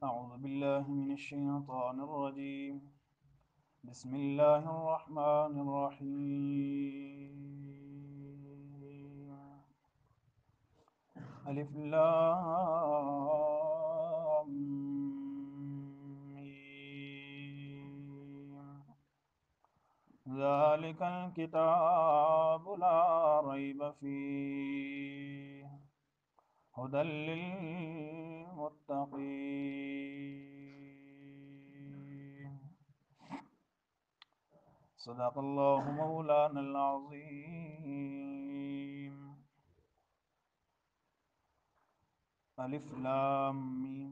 أعوذ بالله من الشيطان الرجيم. بسم الله الرحمن الرحيم. ألف لام ميم. ذلك الكتاب لا ريب فيه هدى للمتقين. صدق الله مولانا العظيم. الف لام میم.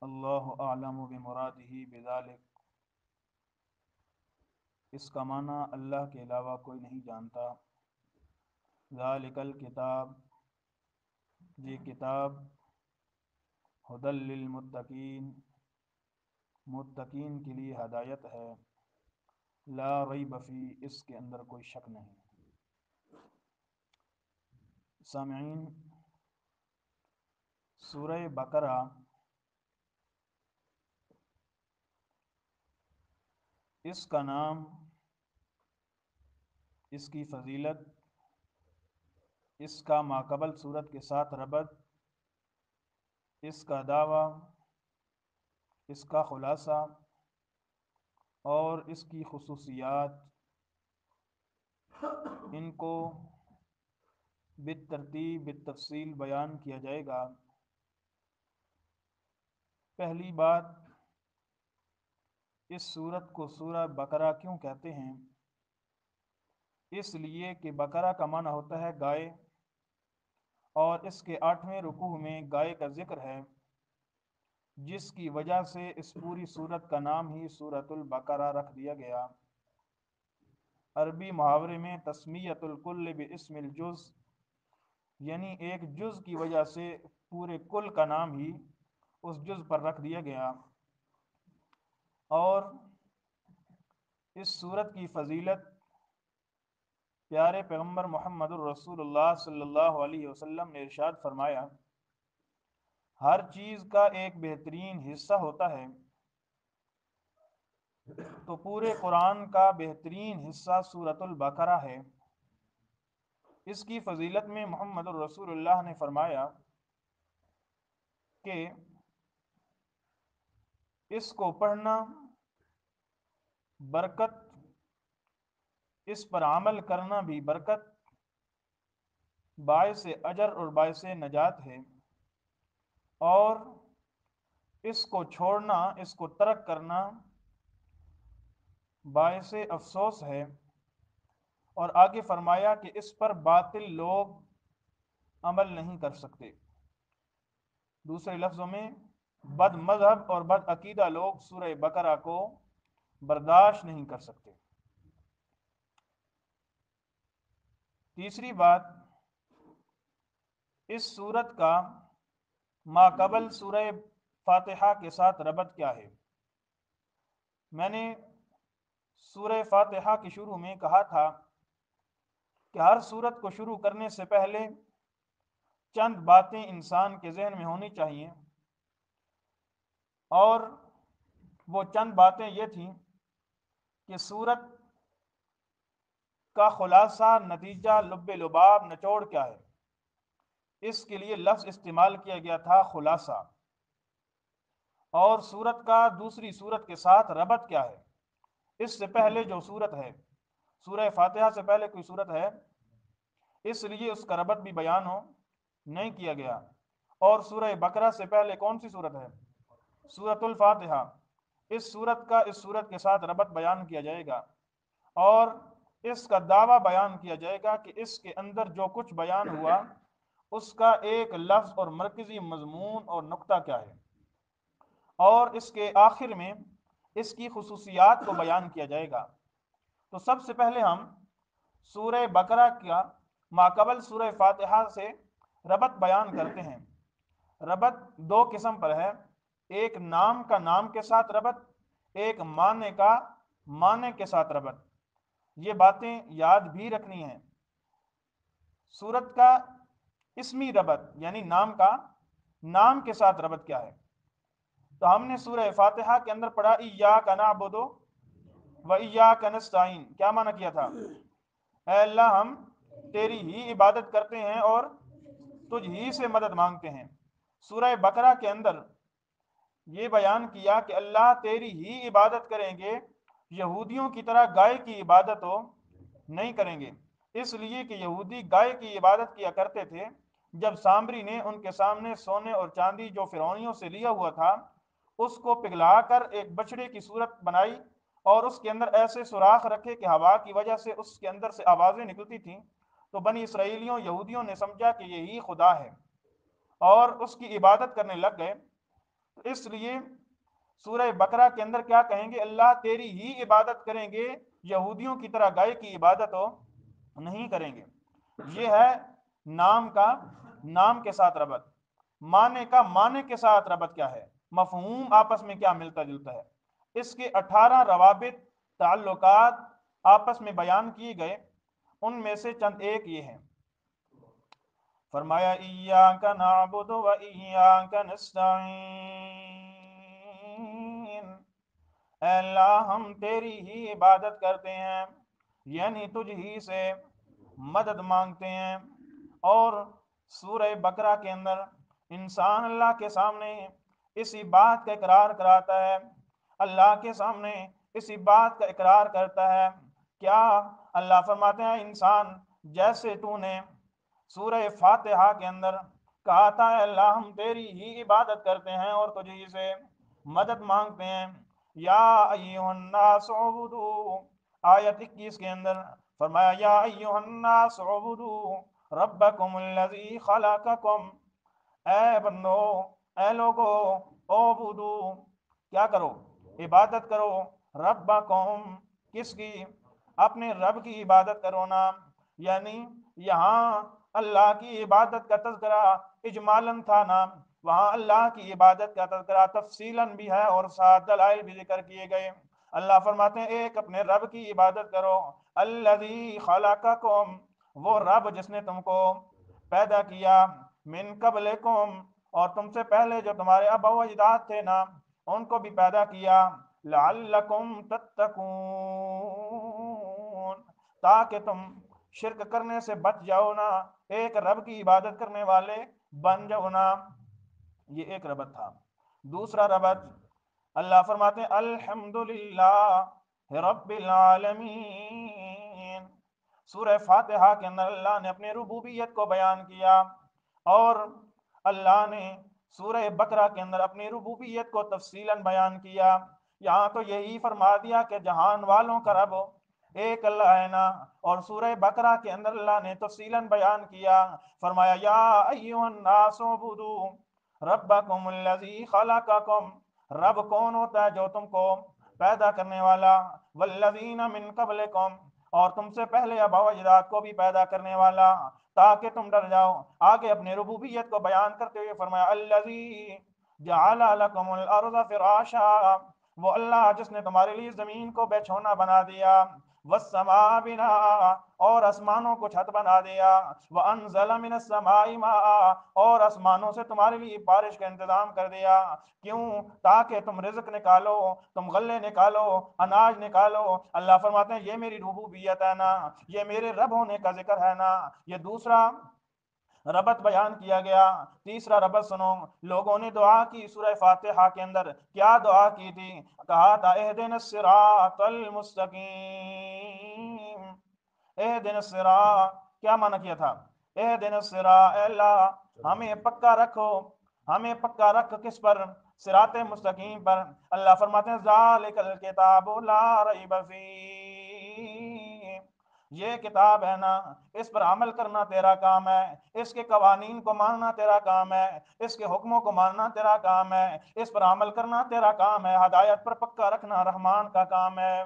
اللہ اعلم بمرادہ بذلک. اس کا معنی اللہ کے علاوہ کوئی نہیں جانتا. ذالک الکتاب، یہ کتاب، ہدی للمتقین، متقین کے لیے ہدایت ہے. لا ریب فی، اس کے اندر کوئی شک نہیں. سامعین، سورہ بقرہ اس کا نام، اس کی فضیلت، اس کا ماقبل صورت کے ساتھ ربط، اس کا دعویٰ، اس کا خلاصہ اور اس کی خصوصیات، ان کو بالترتیب بالتفصیل بیان کیا جائے گا. پہلی بات، اس سورت کو سورہ بقرہ کیوں کہتے ہیں؟ اس لیے کہ بقرہ کا معنی ہوتا ہے گائے، اور اس کے 8ویں رکوع میں گائے کا ذکر ہے، جس کی وجہ سے اس پوری سورت کا نام ہی سورۃ البقرہ رکھ دیا گیا. عربی محاورے میں تسمیۃ الکل باسم الجز، یعنی ایک جز کی وجہ سے پورے کل کا نام ہی اس جز پر رکھ دیا گیا. اور اس سورت کی فضیلت پیارے پیغمبر محمد الرسول اللہ صلی اللہ علیہ وسلم نے ارشاد فرمایا، ہر چیز کا ایک بہترین حصہ ہوتا ہے، تو پورے قرآن کا بہترین حصہ سورۃ البقرہ ہے. اس کی فضیلت میں محمد الرسول اللہ نے فرمایا کہ اس کو پڑھنا برکت، اس پر عمل کرنا بھی برکت، باعث اجر اور باعث نجات ہے، اور اس کو چھوڑنا، اس کو ترک کرنا باعث افسوس ہے. اور آگے فرمایا کہ اس پر باطل لوگ عمل نہیں کر سکتے. دوسرے لفظوں میں بد مذہب اور بد عقیدہ لوگ سورہ بقرہ کو برداشت نہیں کر سکتے. تیسری بات، اس سورت کا ماقبل سورہ فاتحہ کے ساتھ ربط کیا ہے؟ میں نے سورہ فاتحہ کے شروع میں کہا تھا کہ ہر سورت کو شروع کرنے سے پہلے چند باتیں انسان کے ذہن میں ہونی چاہیے، اور وہ چند باتیں یہ تھیں کہ سورت کا خلاصہ، نتیجہ، لب لباب، نچوڑ کیا ہے. اس کے لیے لفظ استعمال کیا گیا تھا خلاصہ. اور سورت کا دوسری سورت کے ساتھ ربط کیا ہے؟ اس سے پہلے جو سورت ہے، سورہ فاتحہ سے پہلے کوئی سورت ہے، اس لیے اس کا ربط بھی بیان نہیں کیا گیا. اور سورہ بقرہ سے پہلے کون سی سورت ہے؟ سورۃ الفاتحہ. اس سورت کا اس سورت کے ساتھ ربط بیان کیا جائے گا، اور اس کا دعویٰ بیان کیا جائے گا کہ اس کے اندر جو کچھ بیان ہوا اس کا ایک لفظ اور مرکزی مضمون اور نقطہ کیا ہے. اور اس کے آخر میں اس کی خصوصیات کو بیان کیا جائے گا. تو سب سے پہلے ہم سورہ بقرہ کا ماقبل سورہ فاتحہ سے ربط بیان کرتے ہیں. ربط دو قسم پر ہے، ایک نام کا نام کے ساتھ ربط، ایک معنی کا معنی کے ساتھ ربط. یہ باتیں یاد بھی رکھنی ہیں. سورت کا اسمی ربط یعنی نام کے ساتھ ربط کیا ہے؟ تو ہم نے سورہ فاتحہ کے اندر پڑھا ایاک نعبد و ایاک نستعین، کیا معنی کیا تھا؟ اے اللہ ہم تیری ہی عبادت کرتے ہیں اور تجھ ہی سے مدد مانگتے ہیں۔ سورہ بقرہ کے اندر یہ بیان کیا کہ اللہ تیری ہی عبادت کریں گے، یہودیوں کی طرح گائے کی عبادت نہیں کریں گے، اس لیے کہ یہودی گائے کی عبادت کیا کرتے تھے۔ جب سامری نے ان کے سامنے سونے اور چاندی جو فرعونیوں سے لیا ہوا تھا اس کو پگھلا کر ایک بچڑے کی صورت بنائی اور اس کے اندر ایسے سوراخ رکھے کہ ہوا کی وجہ سے اس کے اندر سے آوازیں نکلتی تھیں، تو بنی اسرائیلیوں یہودیوں نے سمجھا کہ یہی خدا ہے اور اس کی عبادت کرنے لگ گئے۔ اس لیے سورہ بقرہ کے اندر کیا کہیں گے؟ اللہ تیری ہی عبادت کریں گے، یہودیوں کی طرح گائے کی عبادت نہیں کریں گے۔ یہ ہے نام کے ساتھ ربط۔ معنی کے ساتھ ربط کیا ہے؟ مفہوم آپس میں کیا ملتا جلتا ہے؟ اس کے 18 روابط تعلقات آپس میں بیان کیے گئے، ان میں سے چند ایک یہ ہیں۔ فرمایا ایاک نعبد و ایاک نستعین، اے اللہ ہم تیری ہی عبادت کرتے ہیں یعنی تجھ ہی سے مدد مانگتے ہیں۔ اور سورہ بقرہ کے اندر انسان اللہ کے سامنے اسی بات کا اقرار کراتا ہے، اللہ کے سامنے اسی بات کا اقرار کرتا ہے۔ کیا؟ اللہ فرماتے ہیں انسان جیسے تو نے سورہ فاتحہ کے اندر کہا تھا اے اللہ ہم تیری ہی عبادت کرتے ہیں اور تجھی سے مدد مانگتے ہیں۔ یا ایھا الناس اعبدوا، آیت 21 کے اندر فرمایا یا ایھا الناس اعبدوا ربکم الذی خلقکم، اے بندو اے لوگو اعبدوا، کیا کرو؟ عبادت کرو، ربکم کس کی؟ اپنے رب کی عبادت کرو نا۔ یعنی یہاں اللہ کی عبادت کا تذکرہ اجمالاً تھا نا، وہاں اللہ کی عبادت کا تذکرہ تفصیلاً بھی ہے اور ساتھ دلائل بھی ذکر کیے گئے۔ اللہ فرماتے ہیں ایک اپنے رب کی عبادت کرو، الذی خلقکم، وہ رب جس نے تم کو پیدا کیا، من قبلکم، اور تم سے پہلے جو تمہارے آبا و اجداد تھے نا ان کو بھی پیدا کیا، لعلکم تتقون، تاکہ تم شرک کرنے سے بچ جاؤ نا، ایک رب کی عبادت کرنے والے بن جاؤ نا۔ یہ ایک ربط تھا۔ دوسرا ربط اللہ فرماتے ہیں الحمدللہ رب العالمین، سورہ فاتحہ کے اندر اللہ نے اپنے ربوبیت کو بیان کیا اور اللہ نے سورہ بقرہ کے اندر اپنی ربوبیت کو تفصیلاً بیان کیا۔ یہاں تو یہی فرما دیا کہ جہان والوں کا رب ایک اللہ ہے نا، اور سورہ بقرہ کے اندر اللہ نے تفصیلاً بیان کیا، فرمایا یا ایھا الناس اعبدوا ربکم الذی خلقکم، رب کون ہوتا ہے؟ جو تم کو پیدا کرنے والا، والذین من قبلکم، اور تم سے پہلے آبا و اجداد کو بھی پیدا کرنے والا، تاکہ تم ڈر جاؤ۔ آگے اپنے ربوبیت کو بیان کرتے ہوئے فرمایا الذی جعل لکم الارض فراشا، وہ اللہ جس نے تمہارے لیے زمین کو بچھونا بنا دیا، والسماء بناء، اور آسمانوں کو چھت بنا دیا، وانزل من السماء ماء، اور آسمانوں سے تمہارے لیے بارش کا انتظام کر دیا۔ کیوں؟ تاکہ تم رزق نکالو، تم غلے نکالو، اناج نکالو۔ اللہ فرماتے ہیں یہ میری ربوبیت ہے نا، یہ میرے رب ہونے کا ذکر ہے نا۔ یہ دوسرا ربط بیان کیا گیا۔ تیسرا ربط سنو، لوگوں نے دعا کی سورہ فاتحہ کے اندر، کیا دعا کی تھی؟ کہا تھا اہدنا الصراط المستقیم، اہدنا الصراط، کیا معنی کیا تھا؟ اہدنا الصراط، اے اللہ ہمیں پکا رکھو، ہمیں پکا رکھ کس پر؟ صراط مستقیم پر۔ اللہ فرماتے ہیں ذالک الکتاب لا ریب فیہ، یہ کتاب ہے نا اس پر عمل کرنا تیرا کام ہے، اس کے قوانین کو ماننا تیرا کام ہے، اس کے حکموں کو ماننا تیرا کام ہے، اس پر عمل کرنا تیرا کام ہے، ہدایت پر پکا رکھنا رحمان کا کام ہے۔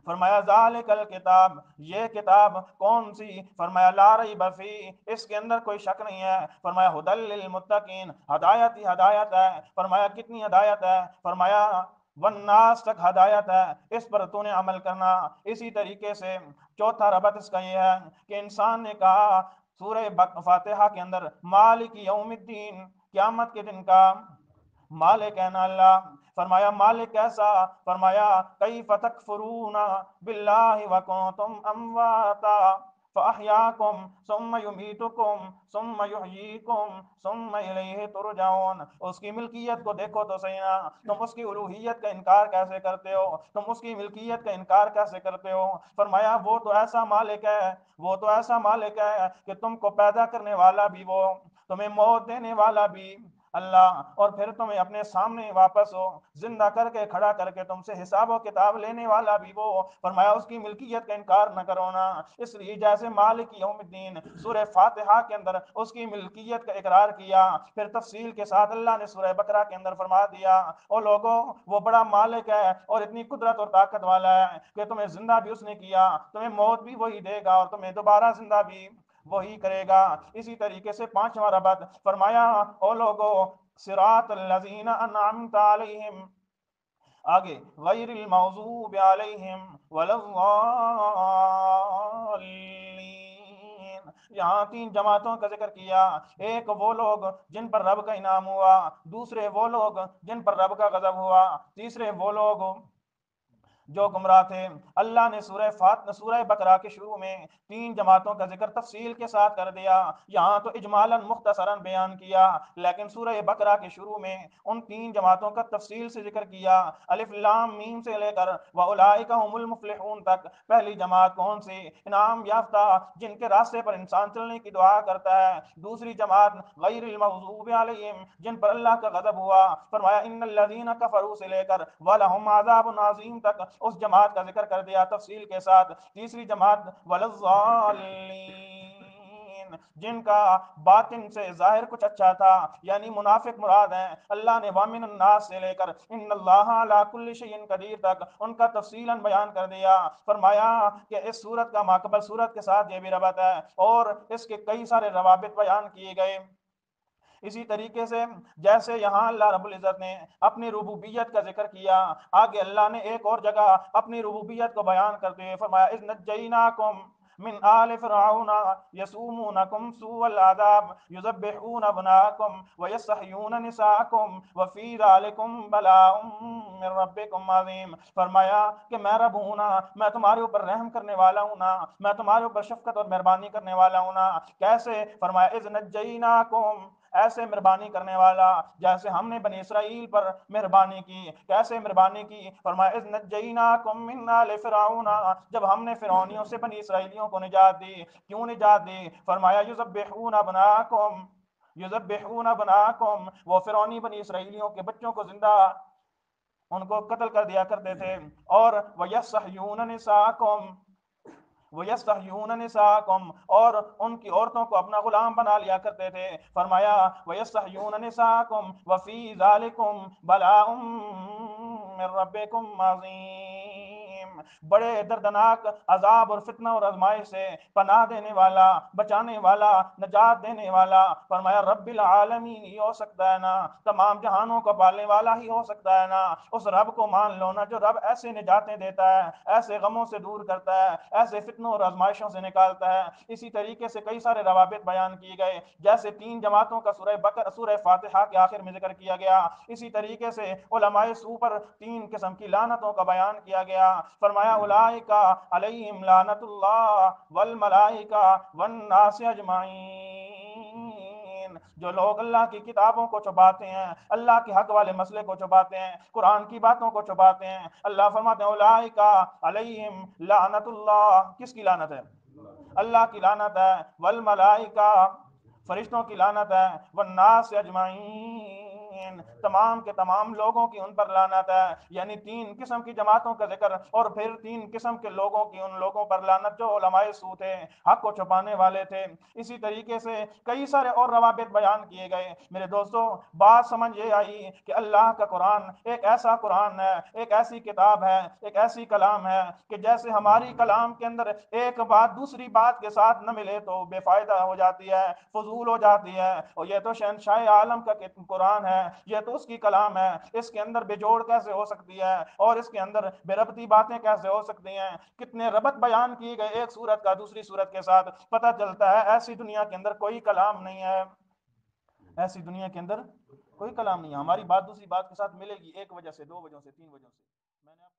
فرمایا ذالک الکتاب، یہ کتاب کون سی؟ فرمایا لا ریب فیہ، اس کے اندر کوئی شک نہیں ہے۔ فرمایا ھدی للمتقین، ہدایت ہی ہدایت ہے۔ فرمایا کتنی ہدایت ہے؟ فرمایا والناس تک ہدایت ہے، اس پر تو نے عمل کرنا۔ اسی طریقے سے چوتھا ربط اس کا یہ ہے کہ انسان نے کہا سورہ فاتحہ کے اندر مالک یوم الدین، قیامت کے دن کا مالک ہے نا اللہ. فرمایا مالک کیسا؟ فرمایا کیف تکفرون باللہ وکنتم امواتا فاحیاکم ثم یمیتکم ثم یحییکم ثم الیہ ترجعون. اس کی ملکیت کو دیکھو تو صحیح نا، تم اس کی الوہیت کا انکار کیسے کرتے ہو، تم اس کی ملکیت کا انکار کیسے کرتے ہو. فرمایا وہ تو ایسا مالک ہے، وہ تو ایسا مالک ہے کہ تم کو پیدا کرنے والا بھی وہ، تمہیں موت دینے والا بھی اللہ، اور پھر تمہیں اپنے سامنے واپس ہو زندہ کر کے کھڑا کر کے تم سے حساب و کتاب لینے والا بھی وہ. فرمایا اس کی ملکیت کا انکار نہ کرو نا. اس لیے جیسے مالک یوم الدین سورہ فاتحہ کے اندر اس کی ملکیت کا اقرار کیا، پھر تفصیل کے ساتھ اللہ نے سورہ بقرہ کے اندر فرما دیا او لوگوں وہ بڑا مالک ہے اور اتنی قدرت اور طاقت والا ہے کہ تمہیں زندہ بھی اس نے کیا، تمہیں موت بھی وہی دے گا اور تمہیں دوبارہ زندہ بھی وہی کرے گا. اسی طریقے سے پانچواں ربط فرمایا او لوگو صراط الذین انعمت علیہم، آگے غیر المغضوب علیہم ولا الضالین. یہاں تین جماعتوں کا ذکر کیا، ایک وہ لوگ جن پر رب کا انعام ہوا، دوسرے وہ لوگ جن پر رب کا غضب ہوا، تیسرے وہ لوگ جو گمراہ تھے. اللہ نے سورہ بقرہ کے شروع میں تین جماعتوں کا ذکر تفصیل کے ساتھ کر دیا، یہاں تو اجمالاً مختصراً بیان کیا، لیکن سورہ بقرہ کے شروع میں ان تین جماعتوں کا تفصیل سے ذکر کیا. الف لام میم سے لے کر واولئک هم المفلحون تک پہلی جماعت کون سی؟ انعام یافتہ جن کے راستے پر انسان چلنے کی دعا کرتا ہے. دوسری جماعت غیر المغضوب علیہم جن پر اللہ کا غضب ہوا، فرمایا ان الذین کفروا سے لے کر ولہم عذاب عظیم تک اس جماعت کا ذکر کر دیا تفصیل کے ساتھ. تیسری جماعت وللضالین جن کا باطن سے ظاہر کچھ اچھا تھا، یعنی منافق مراد ہیں. اللہ نے وامن الناس سے لے کر ان اللہ علی کل شیء قدیر تک ان کا تفصیلاً بیان کر دیا. فرمایا کہ اس صورت کا ماقبل صورت کے ساتھ یہ بھی ربط ہے اور اس کے کئی سارے روابط بیان کیے گئے. اسی طریقے سے جیسے یہاں اللہ رب العزت نے اپنی ربوبیت کا ذکر کیا، آگے اللہ نے ایک اور جگہ اپنی ربوبیت کو بیان کرتے ہوئے فرمایا اذ نجیناکم من آل فرعون یسومونکم سوء العذاب یذبحون ابناءکم ویستحیون نساءکم وفی ذالکم بلاء من ربکم عظیم. فرمایا کہ میں رب ہوں نا، میں تمہارے اوپر رحم کرنے والا ہوں نا، میں تمہارے اوپر شفقت اور مہربانی کرنے والا ہوں نا. کیسے؟ فرمایا اذ نجیناکم، ایسے مہربانی کرنے والا جیسے ہم نے بنی اسرائیل پر مہربانی کی. کیسے مہربانی کی؟ فرمایا اذ نجیناکم من آل فرعون، جب ہم نے فرعونیوں سے بنی اسرائیلیوں کو نجات دی. کیوں نجات دی؟ فرمایا یذبحون ابناءکم، یذبحون ابناءکم وہ فرعونی بنی اسرائیلیوں کے بچوں کو زندہ ان کو قتل کر دیا کرتے تھے، اور ویستحیون نساءکم، وَيَسْتَحْيُونَ نِسَاءَكُمْ اور ان کی عورتوں کو اپنا غلام بنا لیا کرتے تھے. فرمایا وَيَسْتَحْيُونَ نِسَاءَكُمْ وَفِي ذَلِكُمْ بَلَاءٌ مِّن رَّبِّكُمْ عَظِيمٌ. بڑے دردناک عذاب اور فتنہ اور آزمائش سے پناہ دینے والا، بچانے والا، نجات دینے والا. فرمایا رب العالمین ہی ہو سکتا ہے نا، تمام جہانوں کو پالنے والا ہی ہو سکتا ہے نا. اس رب کو مان لو نا جو رب ایسے نجاتیں دیتا ہے، ایسے غموں سے دور کرتا ہے، ایسے فتنوں اور آزمائشوں سے نکالتا ہے. اسی طریقے سے کئی سارے روابط بیان کیے گئے، جیسے تین جماعتوں کا سورہ فاتحہ کے آخر میں ذکر کیا گیا. اسی طریقے سے علماء سو پر تین قسم کی لعنتوں کا بیان کیا گیا. فرمایا اولئک علیہم لعنت اللہ والملائکہ والناس اجمعین. جو لوگ اللہ کی کتابوں کو چھپاتے ہیں، اللہ کے حق والے مسئلے کو چھپاتے ہیں، قرآن کی باتوں کو چھپاتے ہیں، اللہ فرماتے ہیں اولئک علیہم لعنت اللہ. کس کی لعنت ہے؟ اللہ کی لعنت ہے. والملائکہ فرشتوں کی لعنت ہے. والناس اجمعین تمام کے تمام لوگوں کی ان پر لعنت ہے. یعنی تین قسم کی جماعتوں کا ذکر اور پھر تین قسم کے لوگوں کی ان لوگوں پر لعنت جو علماء سو تھے، حق کو چھپانے والے تھے. اسی طریقے سے کئی سارے اور روابط بیان کیے گئے. میرے دوستو بات سمجھ یہ آئی کہ اللہ کا قرآن ایک ایسا قرآن ہے، ایک ایسی کتاب ہے، ایک ایسی کلام ہے کہ جیسے ہماری کلام کے اندر ایک بات دوسری بات کے ساتھ نہ ملے تو بے فائدہ ہو جاتی ہے، فضول ہو جاتی ہے. اور یہ تو شہنشاہ عالم کا قرآن ہے، یہ تو اس کی کلام ہے، اس کے اندر بجوڑ کیسے ہو سکتی ہے اور اس کے اندر بے ربطی باتیں کیسے ہو سکتی ہیں، کتنے ربط بیان کی گئے ایک صورت کا دوسری صورت کے ساتھ، پتہ چلتا ہے ایسی دنیا کے اندر کوئی کلام نہیں ہے، ایسی دنیا کے اندر کوئی کلام نہیں ہے۔ ہماری بات دوسری بات کے ساتھ ملے گی، ایک وجہ سے، دو وجہ سے، تین وجہ سے۔ میں نے